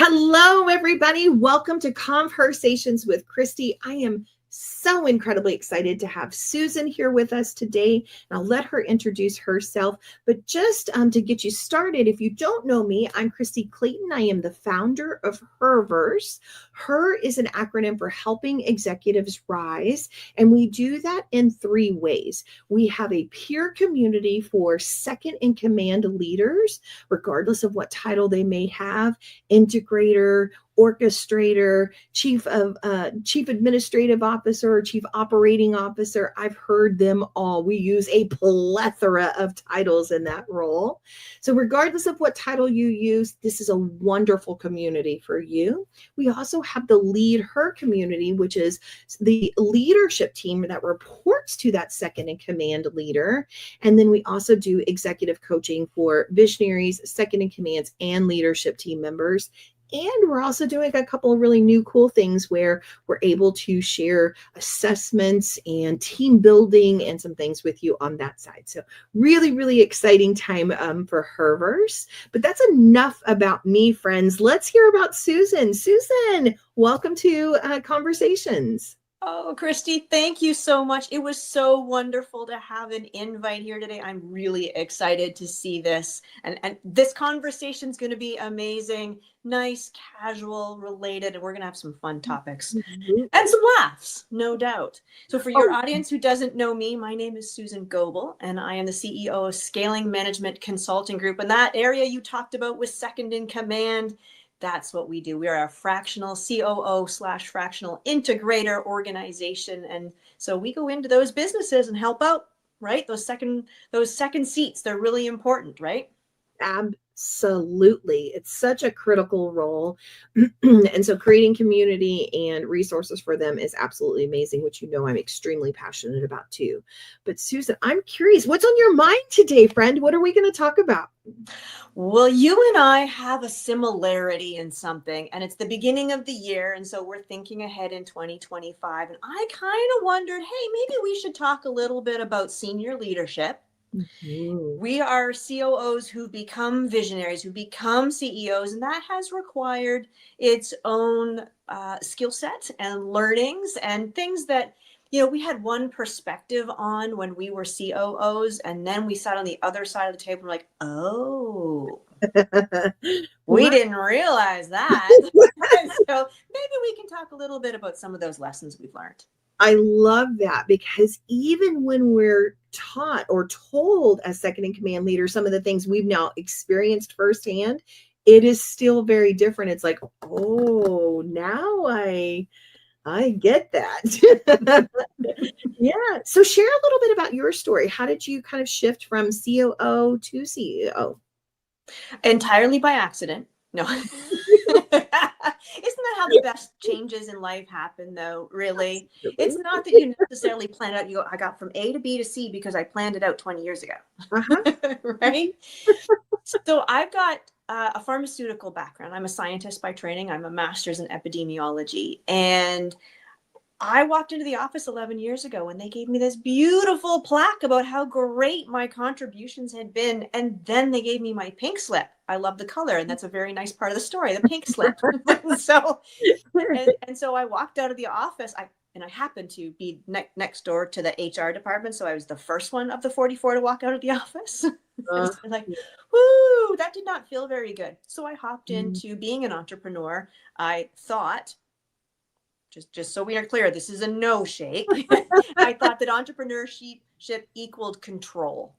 Hello, everybody. Welcome to ConvHERsations with Kristie. I am so incredibly excited to have Susan here with us today, and I'll let her introduce herself. But just to get you started, if you don't know me, I'm Kristie Clayton. I am the founder of Herverse. HER is an acronym for Helping Executives Rise, and we do that in 3 ways. We have a peer community for second-in-command leaders, regardless of what title they may have: integrator, orchestrator, chief administrative officer, chief operating officer. I've heard them all. We use a plethora of titles in that role. So regardless of what title you use, this is a wonderful community for you. We also have the Lead Her community, which is the leadership team that reports to that second in command leader. And then we also do executive coaching for visionaries, second in commands, and leadership team members. And we're also doing a couple of really new cool things where we're able to share assessments and team building and some things with you on that side. So really, really exciting time for Herverse. But that's enough about me, friends. Let's hear about Susan. Susan, welcome to ConvHERsations. Oh, Kristie, thank you so much. It was so wonderful to have an invite here today. I'm really excited to see this. And this conversation is going to be amazing, nice, casual, related, and we're going to have some fun topics and some laughs, no doubt. So for your audience who doesn't know me, my name is Susan Goebel, and I am the CEO of Scaling Management Consulting Group. And that area you talked about was second in command. That's what we do. We are a fractional COO/fractional integrator organization. And so we go into those businesses and help out, right? Those second seats, they're really important, right? Absolutely. It's such a critical role. And so creating community and resources for them is absolutely amazing, which you know I'm extremely passionate about too. But Susan, I'm curious, what's on your mind today, friend? What are we going to talk about? Well, you and I have a similarity in something, and it's the beginning of the year, and so we're thinking ahead in 2025. And I kind of wondered, hey, maybe we should talk a little bit about senior leadership. Mm-hmm. We are COOs who become visionaries, who become CEOs, and that has required its own skill set and learnings and things that, you know, we had one perspective on when we were COOs, and then we sat on the other side of the table and we're like, oh, we didn't realize that. So maybe we can talk a little bit about some of those lessons we've learned. I love that, because even when we're taught or told as second in command leaders some of the things we've now experienced firsthand, it is still very different. It's like, oh, now I get that. Yeah. So share a little bit about your story. How did you kind of shift from COO to CEO? Entirely by accident. No. Isn't that how the best changes in life happen, though? Really? Absolutely. It's not that you necessarily plan it out. You go, I got from A to B to C because I planned it out 20 years ago. Right? So I've got a pharmaceutical background. I'm a scientist by training. I'm a master's in epidemiology. And I walked into the office 11 years ago and they gave me this beautiful plaque about how great my contributions had been. And then they gave me my pink slip. I love the color. And that's a very nice part of the story, the pink slip. So I walked out of the office. I happened to be next door to the HR department. So I was the first one of the 44 to walk out of the office. So like, whoo, that did not feel very good. So I hopped into being an entrepreneur. I thought, just so we are clear, this is a no shake. I thought that entrepreneurship equaled control.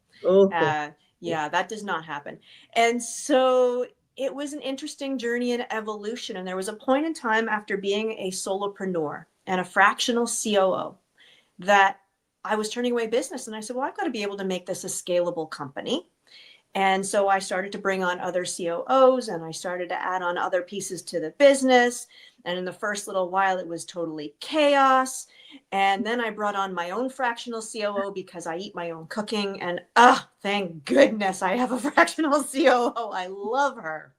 Yeah, that does not happen. And so it was an interesting journey and evolution. And there was a point in time after being a solopreneur and a fractional COO that I was turning away business. And I said, well, I've got to be able to make this a scalable company. And so I started to bring on other COOs and I started to add on other pieces to the business. And in the first little while, it was totally chaos. And then I brought on my own fractional COO because I eat my own cooking. And thank goodness I have a fractional COO. I love her.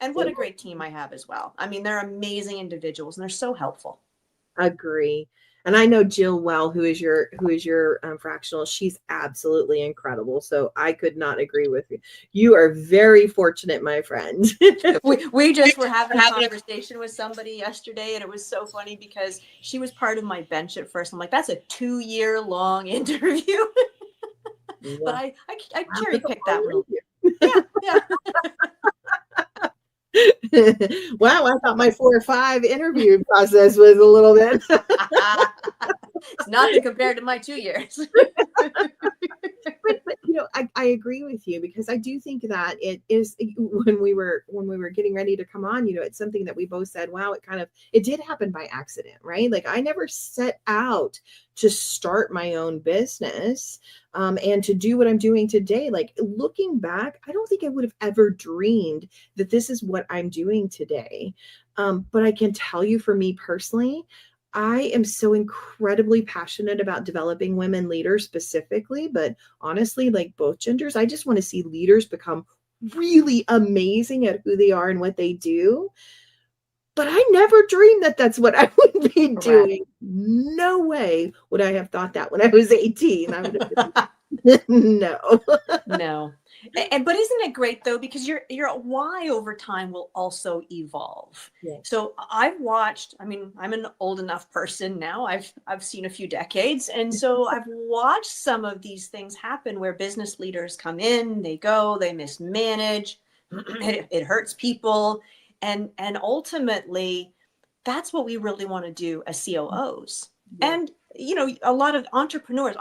And what a great team I have as well. I mean, they're amazing individuals and they're so helpful. Agree. And I know Jill well, who is your fractional. She's absolutely incredible. So I could not agree with you. You are very fortunate, my friend. we just were having a conversation with somebody yesterday, and it was so funny because she was part of my bench at first. I'm like, that's a 2-year long interview. Yeah. But I cherry picked that one. Yeah. Wow, I thought my 4 or 5 interview process was a little bit. It's nothing compared to my 2 years. But I agree with you, because I do think that it is, when we were getting ready to come on, it's something that we both said, wow, it did happen by accident, right? Like, I never set out to start my own business and to do what I'm doing today. Like, looking back, I don't think I would have ever dreamed that this is what I'm doing today. But I can tell you, for me personally, I am so incredibly passionate about developing women leaders specifically, but honestly, like both genders, I just want to see leaders become really amazing at who they are and what they do. But I never dreamed that that's what I would be doing. No way would I have thought that when I was 18. I would have been, no. But isn't it great though, because your why over time will also evolve. Yeah. So I've watched, I'm an old enough person now, I've seen a few decades, and so I've watched some of these things happen where business leaders come in, they go, they mismanage, it hurts people, and ultimately that's what we really want to do as COOs. Yeah. And a lot of entrepreneurs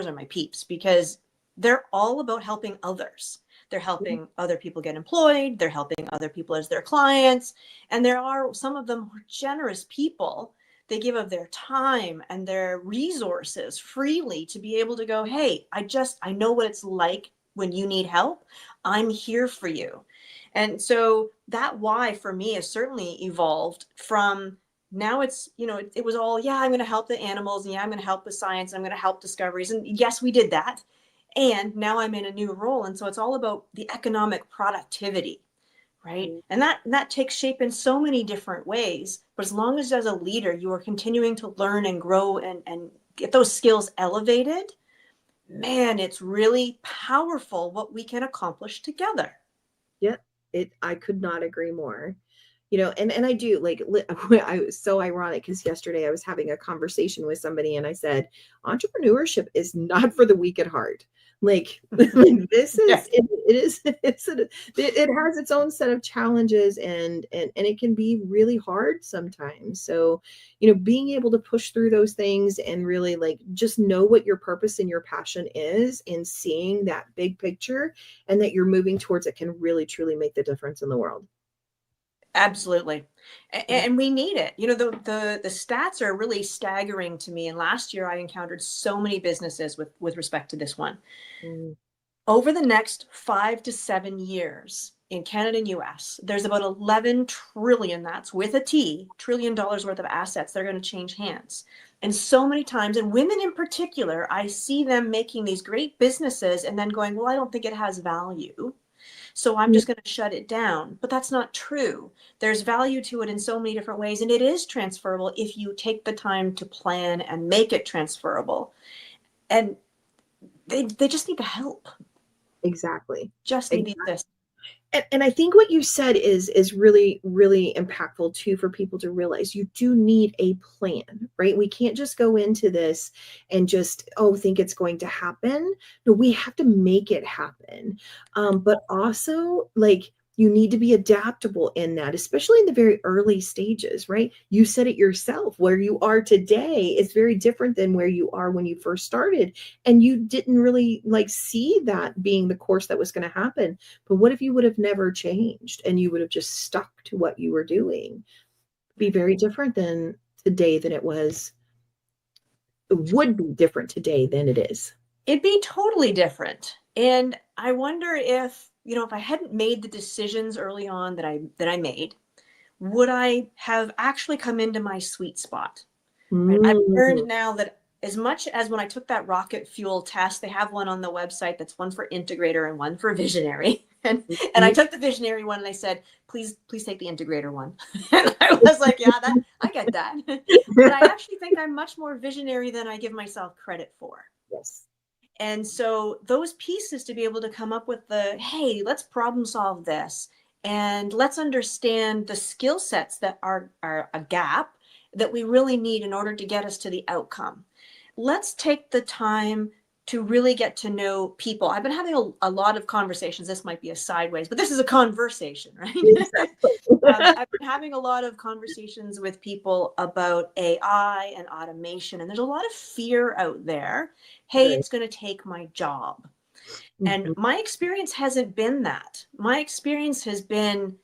are my peeps, because they're all about helping others. They're helping other people get employed. They're helping other people as their clients. And there are some of them who are generous people. They give of their time and their resources freely to be able to go, hey, I know what it's like when you need help. I'm here for you. And so that why for me has certainly evolved from, now it's, it was all, yeah, I'm going to help the animals. And yeah, I'm going to help with science. I'm going to help discoveries. And yes, we did that. And now I'm in a new role. And so it's all about the economic productivity, right? And that takes shape in so many different ways. But as long as a leader, you are continuing to learn and grow and get those skills elevated, man, it's really powerful what we can accomplish together. Yeah, I could not agree more. And I do, like, I was so ironic, because yesterday I was having a conversation with somebody and I said, entrepreneurship is not for the weak at heart. Like, this is, it has its own set of challenges, and it can be really hard sometimes. So, being able to push through those things and really, like, just know what your purpose and your passion is, and seeing that big picture and that you're moving towards it, can really truly make the difference in the world. Absolutely. And we need it. The stats are really staggering to me. And last year I encountered so many businesses with respect to this one. Over the next 5 to 7 years in Canada and US, there's about 11 trillion, that's with a T, $1 trillion worth of assets. They're going to change hands. And so many times, and women in particular, I see them making these great businesses and then going, well, I don't think it has value, so I'm just going to shut it down. But that's not true. There's value to it in so many different ways. And it is transferable if you take the time to plan and make it transferable. And they just need the help. Exactly. Just need this. And I think what you said is really, really impactful too, for people to realize. You do need a plan, right? We can't just go into this and just, think it's going to happen. No, we have to make it happen. But also, like, you need to be adaptable in that, especially in the very early stages, right? You said it yourself, where you are today is very different than where you are when you first started. And you didn't really, like, see that being the course that was going to happen. But what if you would have never changed and you would have just stuck to what you were doing? It'd be very different than today than it was. It would be different today than it is. It'd be totally different. And I wonder if, if I hadn't made the decisions early on that I made, would I have actually come into my sweet spot? Right? I've learned now that as much as when I took that rocket fuel test, they have one on the website that's one for integrator and one for visionary. And I took the visionary one and they said, please take the integrator one. And I was like, yeah, I get that. But I actually think I'm much more visionary than I give myself credit for. Yes. And so those pieces to be able to come up with the, hey, let's problem solve this. And let's understand the skill sets that are a gap that we really need in order to get us to the outcome. Let's take the time to really get to know people. I've been having a lot of conversations. This might be a sideways, but this is a conversation, right? Exactly. I've been having a lot of conversations with people about AI and automation, and there's a lot of fear out there. Hey, Right. it's going to take my job. Mm-hmm. And my experience hasn't been that. My experience has been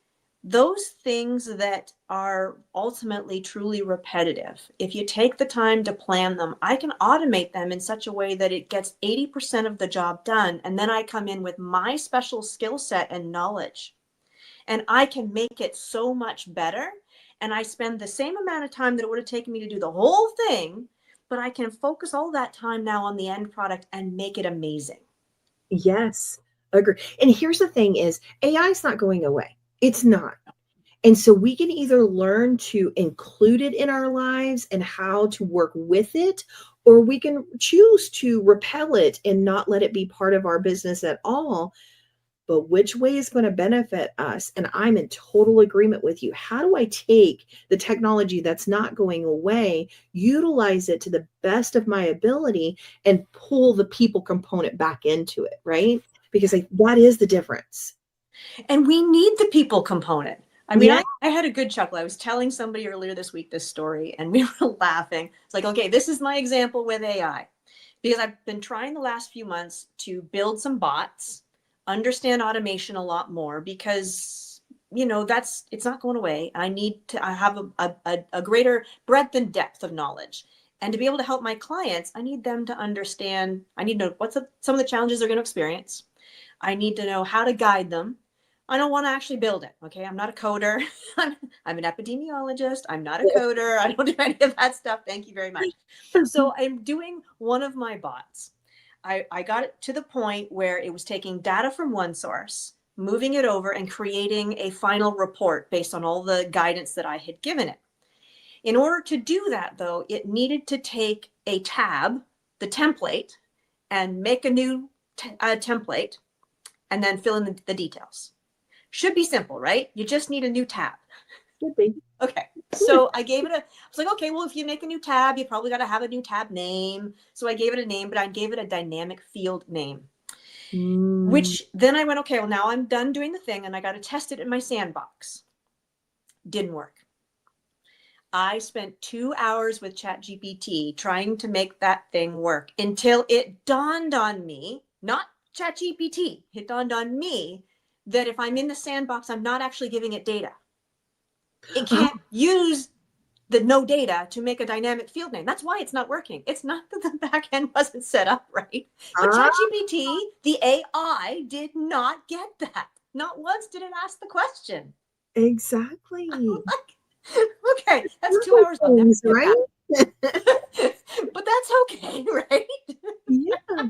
those things that are ultimately truly repetitive. If you take the time to plan them, I can automate them in such a way that it gets 80% of the job done. And then I come in with my special skill set and knowledge, and I can make it so much better. And I spend the same amount of time that it would have taken me to do the whole thing, but I can focus all that time now on the end product and make it amazing. Yes, agree. And here's the thing is AI is not going away. It's not. And so we can either learn to include it in our lives and how to work with it, or we can choose to repel it and not let it be part of our business at all. But which way is going to benefit us? And I'm in total agreement with you. How do I take the technology that's not going away, utilize it to the best of my ability, and pull the people component back into it, right? Because that is the difference. And we need the people component. I mean, Yeah. I had a good chuckle. I was telling somebody earlier this week this story, and we were laughing. It's like, okay, this is my example with AI. Because I've been trying the last few months to build some bots, understand automation a lot more, because, you know, it's not going away. I have a greater breadth and depth of knowledge. And to be able to help my clients, I need them to understand, I need to know some of the challenges they're going to experience. I need to know how to guide them. I don't want to actually build it. Okay. I'm not a coder. I'm an epidemiologist. I'm not a coder. I don't do any of that stuff. Thank you very much. So I'm doing one of my bots. I got it to the point where it was taking data from one source, moving it over, and creating a final report based on all the guidance that I had given it. In order to do that, though, it needed to take a tab, the template, and make a new template, and then fill in the details. Should be simple, right? You just need a new tab. Should be. Okay. So I was like, okay, well, if you make a new tab, you probably got to have a new tab name. So I gave it a name, but I gave it a dynamic field name, which then I went, okay, well, now I'm done doing the thing and I got to test it in my sandbox. Didn't work. I spent 2 hours with ChatGPT trying to make that thing work until it dawned on me, not ChatGPT, it dawned on me that if I'm in the sandbox, I'm not actually giving it data. It can't use the no data to make a dynamic field name. That's why it's not working. It's not that the back end wasn't set up right, but ChatGPT, the AI, did not get that. Not once did it ask the question. Exactly. Like, okay, that's 2 hours on things, right? But that's okay, right? Yeah.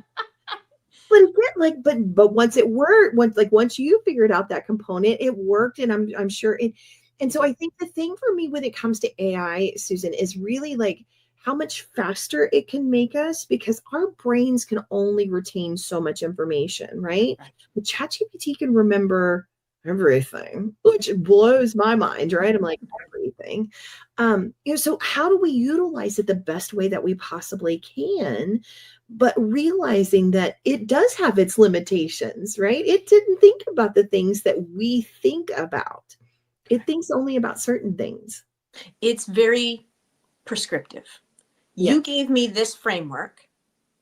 But again, but once it worked, once you figured out that component, it worked, and I'm sure it. And so I think the thing for me when it comes to AI, Susan, is really like how much faster it can make us, because our brains can only retain so much information, right? But ChatGPT can remember everything, which blows my mind, right? I'm like, everything. So how do we utilize it the best way that we possibly can, but realizing that it does have its limitations, right? It didn't think about the things that we think about. It thinks only about certain things. It's very prescriptive. Yeah. You gave me this framework.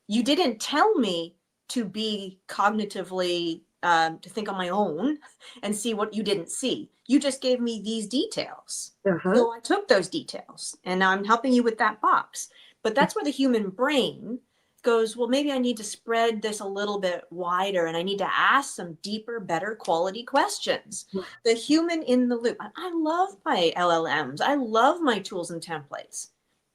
You didn't tell me to be cognitively, to think on my own and see what you didn't see. You just gave me these details. So I took those details and now I'm helping you with that box. But that's where the human brain goes, well, maybe I need to spread this a little bit wider and I need to ask some deeper, better quality questions. The human in the loop. I love my LLMs. I love my tools and templates.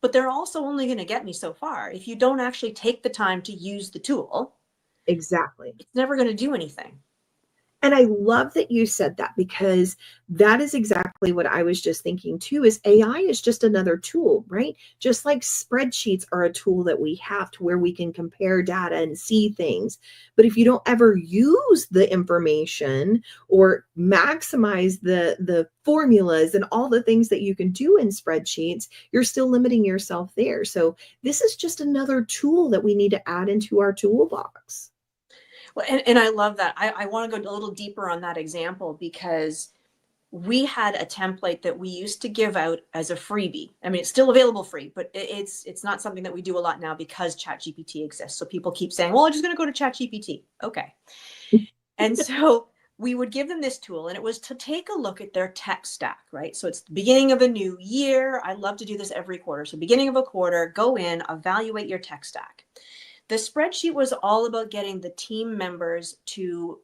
but they're also only going to get me so far. If you don't actually take the time to use the tool, Exactly. it's never going to do anything. And I love that you said that, because that is exactly what I was just thinking too, is AI is just another tool, right? Just like spreadsheets are a tool that we have to where we can compare data and see things. But if you don't ever use the information or maximize the formulas and all the things that you can do in spreadsheets, you're still limiting yourself there. So this is just another tool that we need to add into our toolbox. Well, and I love that. I want to go a little deeper on that example, because we had a template that we used to give out as a freebie. I mean, it's still available free, but it's not something that we do a lot now because ChatGPT exists. So people keep saying, well, I'm just going to go to ChatGPT. Okay. And so we would give them this tool, and it was to take a look at their tech stack, right? So it's the beginning of a new year. I love to do this every quarter. So beginning of a quarter, go in, evaluate your tech stack. The spreadsheet was all about getting the team members to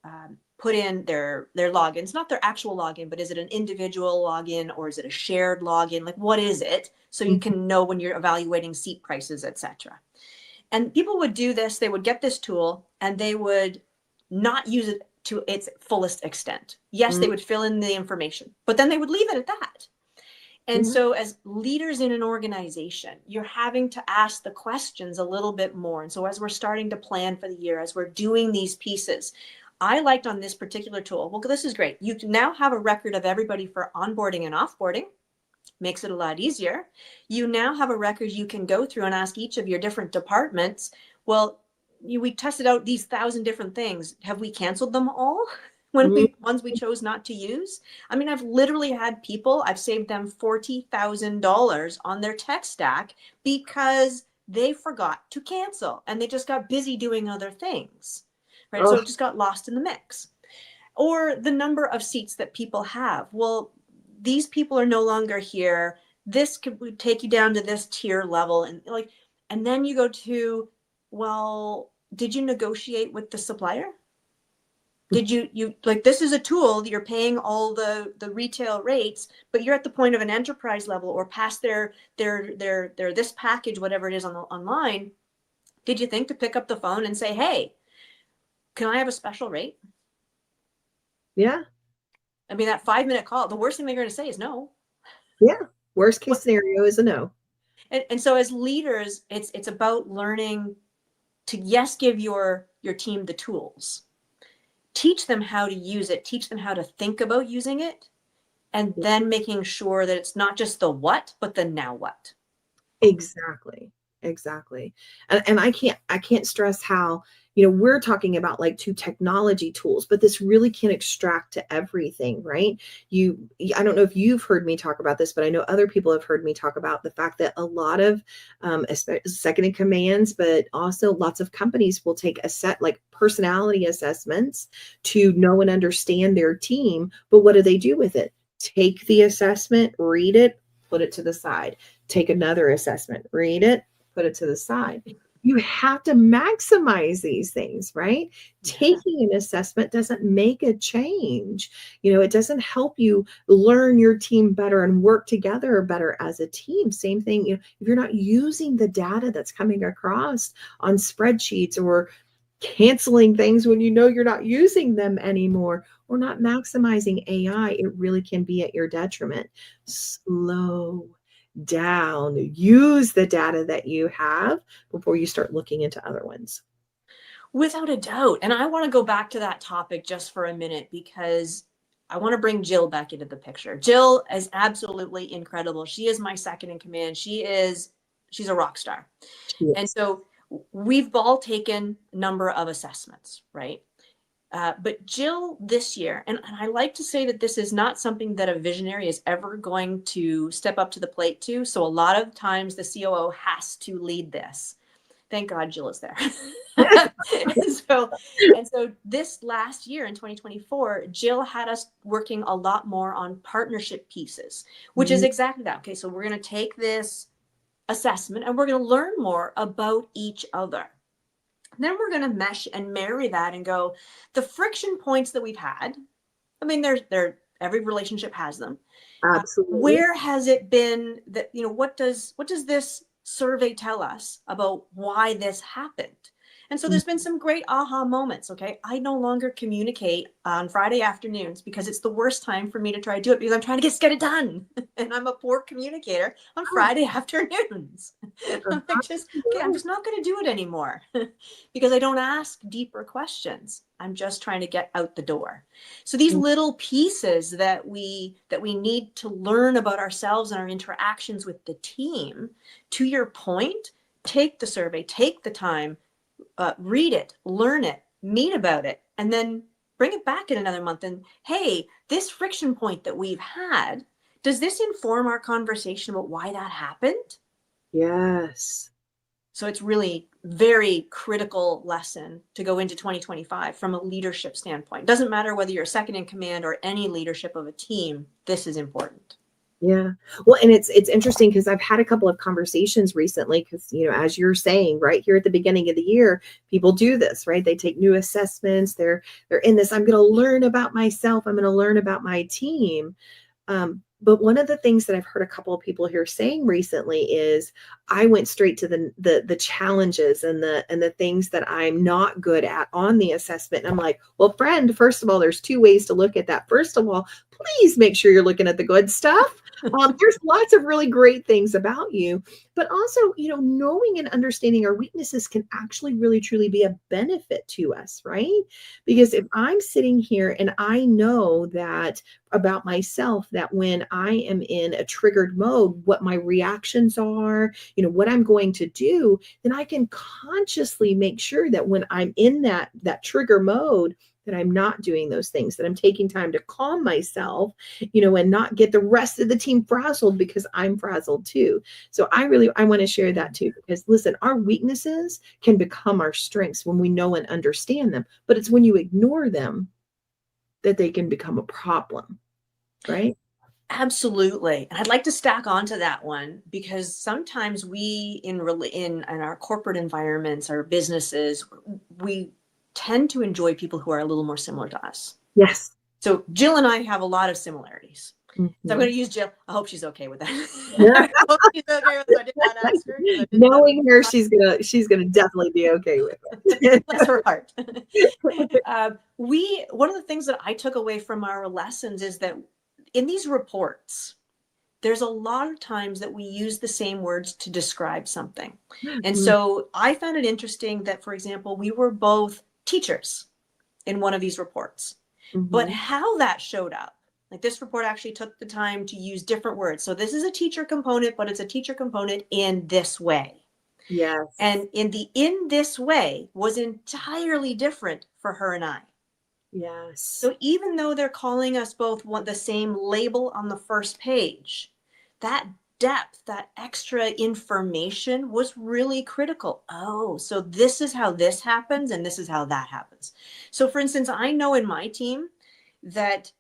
put in their logins, not their actual login, but is it an individual login or is it a shared login? Like, what is it? So you can know when you're evaluating seat prices, etc. And people would do this. They would get this tool and they would not use it to its fullest extent. Yes, they would fill in the information, but then they would leave it at that. And so as leaders in an organization, you're having to ask the questions a little bit more. And so as we're starting to plan for the year, as we're doing these pieces, I liked on this particular tool, well, this is great. You can now have a record of everybody for onboarding and offboarding. Makes it a lot easier. You now have a record you can go through and ask each of your different departments, well, we tested out these 1,000 different things. Have we canceled them all? Ones we chose not to use. I mean, I've literally had people, I've saved them $40,000 on their tech stack because they forgot to cancel and they just got busy doing other things, right? So it just got lost in the mix. Or the number of seats that people have. Well, these people are no longer here. This could take you down to this tier level. And then you go to, well, did you negotiate with the supplier? Did you like, this is a tool that you're paying all the retail rates, but you're at the point of an enterprise level or past their this package, whatever it is online. Did you think to pick up the phone and say, hey, can I have a special rate? Yeah. I mean, that 5-minute call, the worst thing they're going to say is no. Yeah. Worst case scenario is a no. And so as leaders, it's about learning to, yes, give your team the tools. Teach them how to use it, teach them how to think about using it, and then making sure that it's not just the what, but the now what. Exactly. And I can't stress how, we're talking about like 2 technology tools, but this really can extract to everything, right? I don't know if you've heard me talk about this, but I know other people have heard me talk about the fact that a lot of second in commands, but also lots of companies will take a set like personality assessments to know and understand their team. But what do they do with it? Take the assessment, read it, put it to the side. Take another assessment, read it, put it to the side. You have to maximize these things, right? Yeah. Taking an assessment doesn't make a change. It doesn't help you learn your team better and work together better as a team. Same thing, if you're not using the data that's coming across on spreadsheets or canceling things when you're not using them anymore or not maximizing AI, it really can be at your detriment. Slow down, use the data that you have before you start looking into other ones. Without a doubt. And I want to go back to that topic just for a minute because I want to bring Jill back into the picture. Jill is absolutely incredible. She is my second in command. She's a rock star. Yes. And so we've all taken a number of assessments, right? But Jill this year, and I like to say that this is not something that a visionary is ever going to step up to the plate to. So a lot of times the COO has to lead this. Thank God Jill is there. and so this last year in 2024, Jill had us working a lot more on partnership pieces, which is exactly that. Okay, so we're going to take this assessment and we're going to learn more about each other. Then we're going to mesh and marry that and go, the friction points that we've had, I mean, every relationship has them. Absolutely. Where has it been that, what does this survey tell us about why this happened? And so there's been some great aha moments. Okay. I no longer communicate on Friday afternoons because it's the worst time for me to try to do it because I'm trying to get it done. And I'm a poor communicator on Friday afternoons. I'm just not going to do it anymore because I don't ask deeper questions. I'm just trying to get out the door. So these little pieces that we need to learn about ourselves and our interactions with the team, to your point, take the survey, take the time, read it, learn it, meet about it, and then bring it back in another month. And hey, this friction point that we've had, does this inform our conversation about why that happened? Yes. So it's really very critical lesson to go into 2025 from a leadership standpoint. Doesn't matter whether you're second in command or any leadership of a team, this is important. Yeah. Well, and it's interesting because I've had a couple of conversations recently because, as you're saying, right here at the beginning of the year, people do this, right? They take new assessments. They're in this, I'm going to learn about myself. I'm going to learn about my team. But one of the things that I've heard a couple of people here saying recently is I went straight to the challenges and the things that I'm not good at on the assessment. And I'm like, well, friend, first of all, there's two ways to look at that. First of all, please make sure you're looking at the good stuff. There's lots of really great things about you, but also, knowing and understanding our weaknesses can actually really, truly be a benefit to us, right? Because if I'm sitting here and I know that about myself, that when I am in a triggered mode, what my reactions are, what I'm going to do, then I can consciously make sure that when I'm in that trigger mode, that I'm not doing those things, that I'm taking time to calm myself, and not get the rest of the team frazzled because I'm frazzled too. So I want to share that too, because listen, our weaknesses can become our strengths when we know and understand them, but it's when you ignore them that they can become a problem, right? Absolutely. And I'd like to stack onto that one because sometimes we in our corporate environments, our businesses, we tend to enjoy people who are a little more similar to us. Yes. So Jill and I have a lot of similarities. Mm-hmm. So I'm going to use Jill. I hope she's okay with that. Yeah. I hope she's okay with that. I did not ask her. Knowing her, she's gonna definitely be okay with it. Bless her heart. One of the things that I took away from our lessons is that in these reports, there's a lot of times that we use the same words to describe something. And so I found it interesting that, for example, we were both teachers in one of these reports, but how that showed up, like this report actually took the time to use different words. So this is a teacher component, but it's a teacher component in this way. Yes. And in this way was entirely different for her and I. Yes. So even though they're calling us both the same label on the first page, that depth, that extra information was really critical. Oh, so this is how this happens and this is how that happens. So for instance, I know in my team that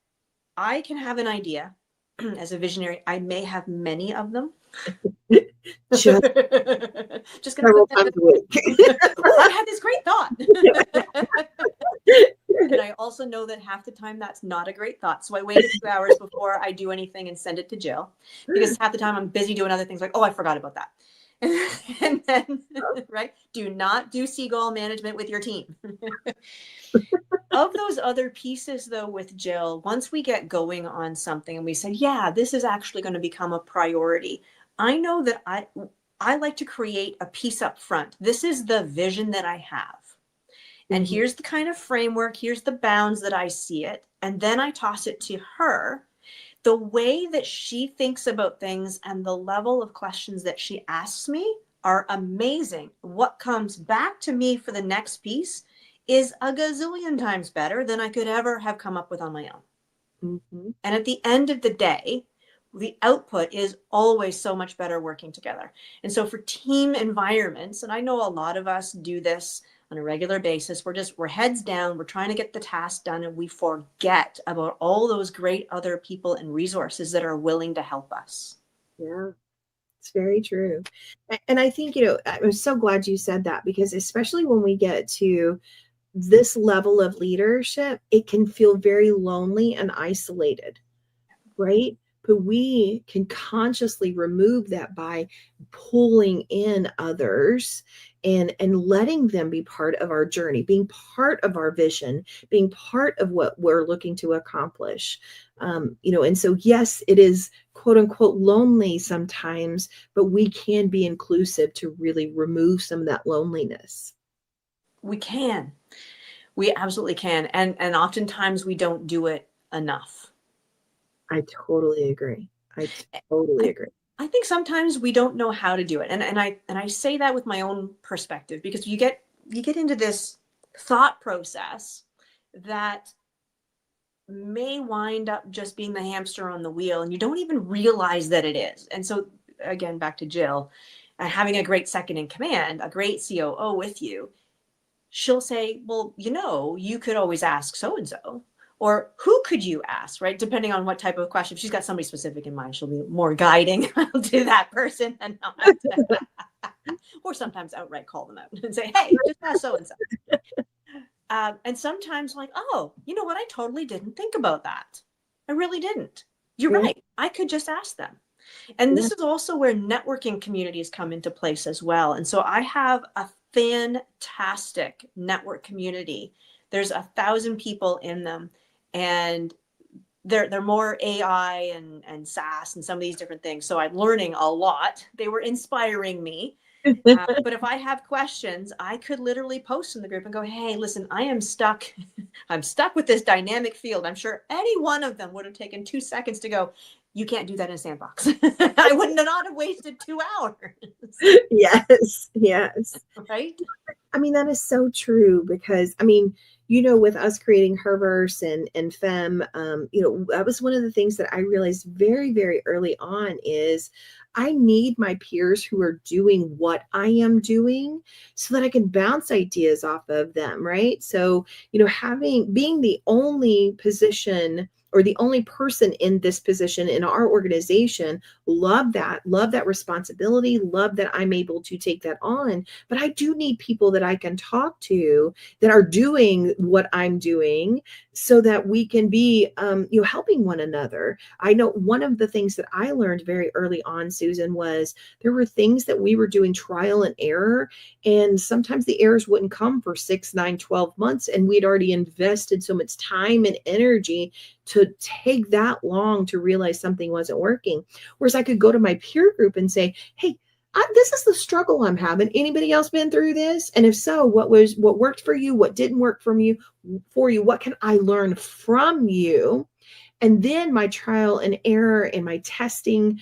I can have an idea as a visionary. I may have many of them. Just several times a week. I had this great thought. And I also know that half the time that's not a great thought. So I wait a few hours before I do anything and send it to Jill, because half the time I'm busy doing other things like, oh, I forgot about that. And then, right? Do not do seagull management with your team. Of those other pieces, though, with Jill, once we get going on something and we say, yeah, this is actually going to become a priority, I know that I like to create a piece up front. This is the vision that I have. And here's the kind of framework, here's the bounds that I see it. And then I toss it to her. The way that she thinks about things and the level of questions that she asks me are amazing. What comes back to me for the next piece is a gazillion times better than I could ever have come up with on my own. And at the end of the day, the output is always so much better working together. And so for team environments, and I know a lot of us do this on a regular basis, we're heads down, we're trying to get the task done, and we forget about all those great other people and resources that are willing to help us. Yeah, it's very true. And I think, I'm so glad you said that, because especially when we get to this level of leadership, it can feel very lonely and isolated, right? but we can consciously remove that by pulling in others and letting them be part of our journey, being part of our vision, being part of what we're looking to accomplish. And so, yes, it is quote unquote lonely sometimes, but we can be inclusive to really remove some of that loneliness. We can. We absolutely can. And oftentimes we don't do it enough. I totally agree. I totally agree. I think sometimes we don't know how to do it. And I say that with my own perspective, because you get into this thought process that may wind up just being the hamster on the wheel, and you don't even realize that it is. And so again, back to Jill, having a great second in command, a great COO with you, she'll say, well, you could always ask so-and-so, or who could you ask, right? Depending on what type of question. If she's got somebody specific in mind, she'll be more guiding to that person and not or sometimes outright call them out and say, hey, just ask so-and-so. And sometimes like, oh, you know what? I totally didn't think about that. I really didn't. You're right. I could just ask them. And this is also where networking communities come into place as well. And so I have a fantastic network community. There's 1,000 people in them, and they're more AI and SaaS and some of these different things. So I'm learning a lot. They were inspiring me. But if I have questions, I could literally post in the group and go, hey, listen, I am stuck. I'm stuck with this dynamic field. I'm sure any one of them would have taken 2 seconds to go, you can't do that in a sandbox. I would not have wasted 2 hours. Yes. Right? I mean, that is so true, because with us creating Herverse and Fem, that was one of the things that I realized very, very early on is I need my peers who are doing what I am doing so that I can bounce ideas off of them, right? So, being the only position or the only person in this position in our organization, love that responsibility, love that I'm able to take that on. But I do need people that I can talk to that are doing what I'm doing so that we can be, helping one another. I know one of the things that I learned very early on, Susan, was there were things that we were doing trial and error, and sometimes the errors wouldn't come for 6, 9, 12 months. And we'd already invested so much time and energy to take that long to realize something wasn't working. Whereas I could go to my peer group and say, hey, this is the struggle I'm having. Anybody else been through this? And if so, what worked for you? What didn't work for you? What can I learn from you? And then my trial and error and my testing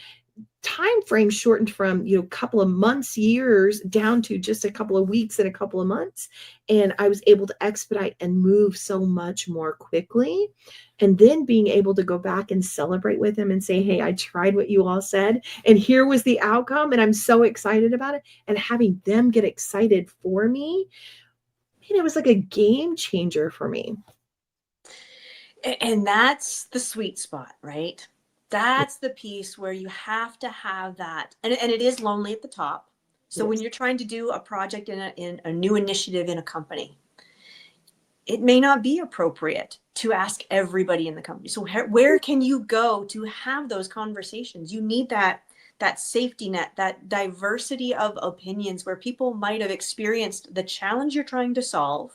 time frame shortened from a couple of months, years, down to just a couple of weeks and a couple of months. And I was able to expedite and move so much more quickly. And then being able to go back and celebrate with them and say, hey, I tried what you all said, and here was the outcome, and I'm so excited about it. And having them get excited for me, it was like a game changer for me. And that's the sweet spot, right? That's the piece where you have to have that. And it is lonely at the top. So when you're trying to do a project in a new initiative in a company, it may not be appropriate to ask everybody in the company. So where can you go to have those conversations? You need that safety net, that diversity of opinions where people might have experienced the challenge you're trying to solve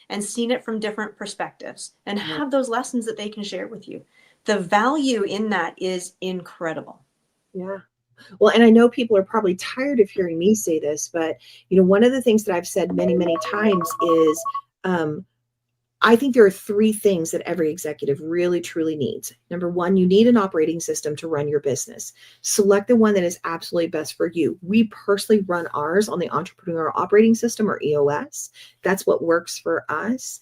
and seen it from different perspectives, and have those lessons that they can share with you. The value in that is incredible. Yeah. Well, and I know people are probably tired of hearing me say this, but one of the things that I've said many, many times is, I think there are 3 things that every executive really, truly needs. Number 1, you need an operating system to run your business. Select the one that is absolutely best for you. We personally run ours on the Entrepreneurial Operating System, or EOS. That's what works for us.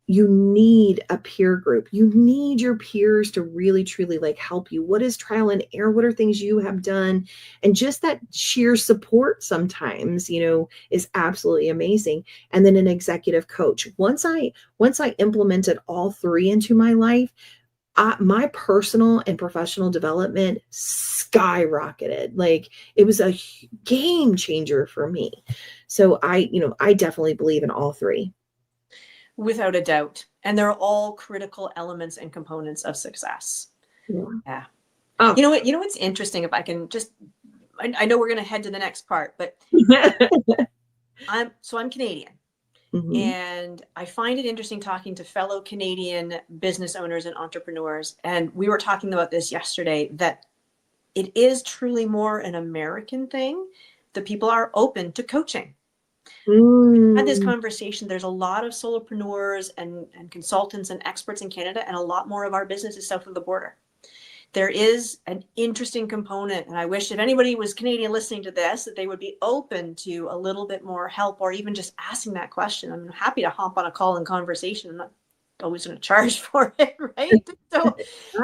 You need a peer group. You need your peers to really, truly help you. What is trial and error? What are things you have done? And just that sheer support sometimes, is absolutely amazing. And then an executive coach. Once I implemented all 3 into my life, my personal and professional development skyrocketed. It was a game changer for me. So I definitely believe in all 3. Without a doubt. And they're all critical elements and components of success. Yeah. Oh. You know what's interesting, if I can just, I know we're going to head to the next part, but I'm Canadian. Mm-hmm. And I find it interesting talking to fellow Canadian business owners and entrepreneurs. And we were talking about this yesterday, that it is truly more an American thing that people are open to coaching. We had this conversation. There's a lot of solopreneurs and consultants and experts in Canada, and a lot more of our business is south of the border. There is an interesting component, and I wish if anybody was Canadian listening to this, that they would be open to a little bit more help, or even just asking that question. I'm happy to hop on a call and conversation. I'm not always going to charge for it, right? So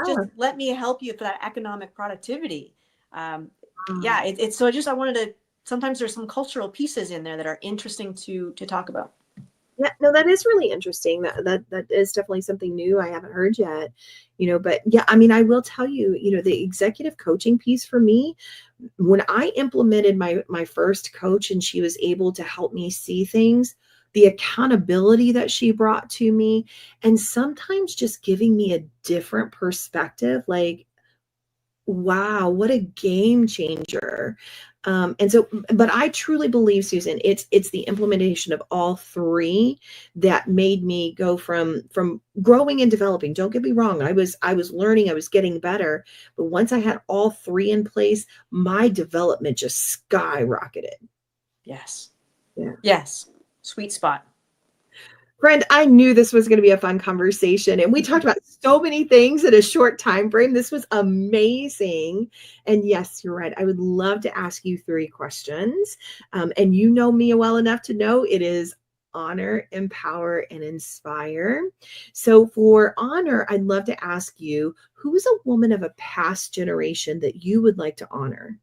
just let me help you for that economic productivity. Yeah, it's so I wanted to, sometimes there's some cultural pieces in there that are interesting to talk about. Yeah, no, that is really interesting. That is definitely something new I haven't heard yet, but yeah, I mean, I will tell you, the executive coaching piece for me, when I implemented my first coach and she was able to help me see things, the accountability that she brought to me, and sometimes just giving me a different perspective, like, wow, what a game changer. And so, but I truly believe, Susan, it's the implementation of all three that made me go from growing and developing. Don't get me wrong. I was learning, I was getting better. But once I had all three in place, my development just skyrocketed. Yes. Yeah. Yes. Sweet spot. Friend, I knew this was going to be a fun conversation, and we talked about so many things in a short time frame. This was amazing. And yes, you're right. I would love to ask you 3 questions. And you know me well enough to know it is honor, empower, and inspire. So for honor, I'd love to ask you, who's a woman of a past generation that you would like to honor?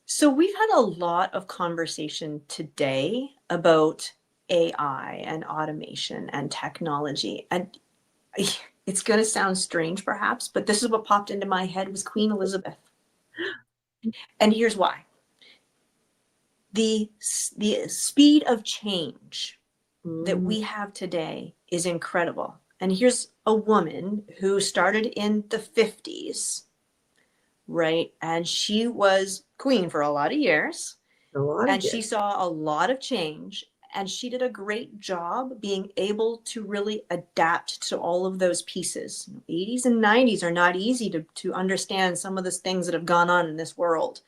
So we've had a lot of conversation today about AI and automation and technology. And it's going to sound strange perhaps, but this is what popped into my head was Queen Elizabeth. And here's why. The speed of change that we have today is incredible. And here's a woman who started in the 50s, right? And she was queen for a lot of years. And she saw a lot of change, and she did a great job being able to really adapt to all of those pieces. 80s and 90s are not easy to understand some of the things that have gone on in this world,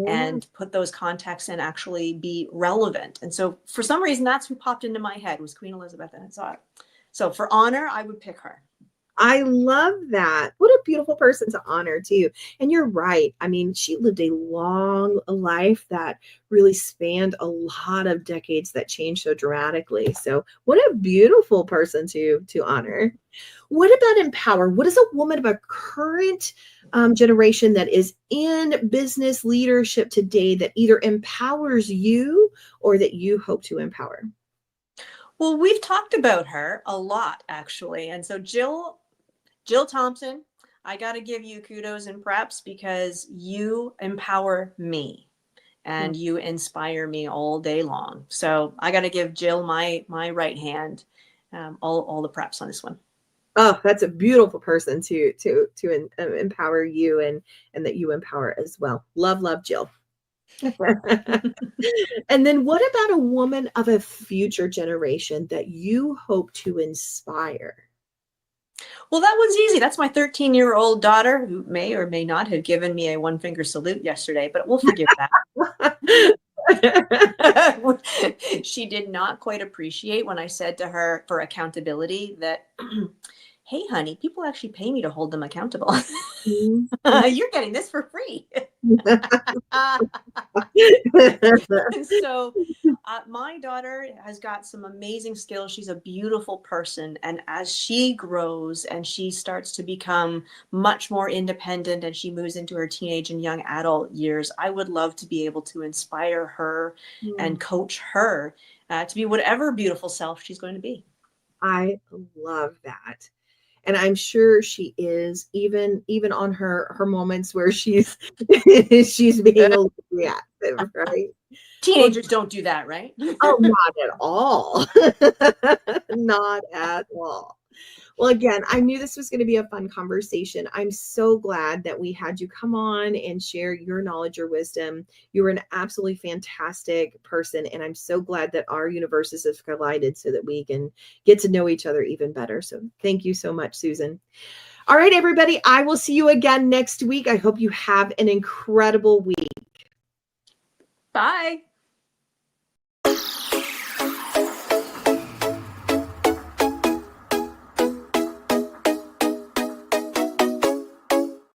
and put those contexts and actually be relevant. And so for some reason, that's who popped into my head was Queen Elizabeth, and I saw it. So for honor, I would pick her. I love that. What a beautiful person to honor too. And you're right. I mean, she lived a long life that really spanned a lot of decades that changed so dramatically. So what a beautiful person to honor. What about empower? What is a woman of a current generation that is in business leadership today that either empowers you or that you hope to empower? Well, we've talked about her a lot, actually. And so Jill Thompson, I got to give you kudos and props because you empower me and you inspire me all day long. So I got to give Jill my right hand, all the props on this one. Oh, that's a beautiful person to empower you and that you empower as well. Love, Jill. And then what about a woman of a future generation that you hope to inspire? Well, that one's easy. That's my 13-year-old daughter, who may or may not have given me a 1-finger salute yesterday, but we'll forgive that. She did not quite appreciate when I said to her for accountability that, hey, honey, people actually pay me to hold them accountable. You're getting this for free. So my daughter has got some amazing skills. She's a beautiful person. And as she grows and she starts to become much more independent and she moves into her teenage and young adult years, I would love to be able to inspire her and coach her to be whatever beautiful self she's going to be. I love that. And I'm sure she is, even on her moments where she's being a little reactive, right? Teenagers don't do that, right? Oh, not at all. Not at all. Well, again, I knew this was going to be a fun conversation. I'm so glad that we had you come on and share your knowledge, your wisdom. You were an absolutely fantastic person. And I'm so glad that our universes have collided so that we can get to know each other even better. So thank you so much, Susan. All right, everybody, I will see you again next week. I hope you have an incredible week. Bye.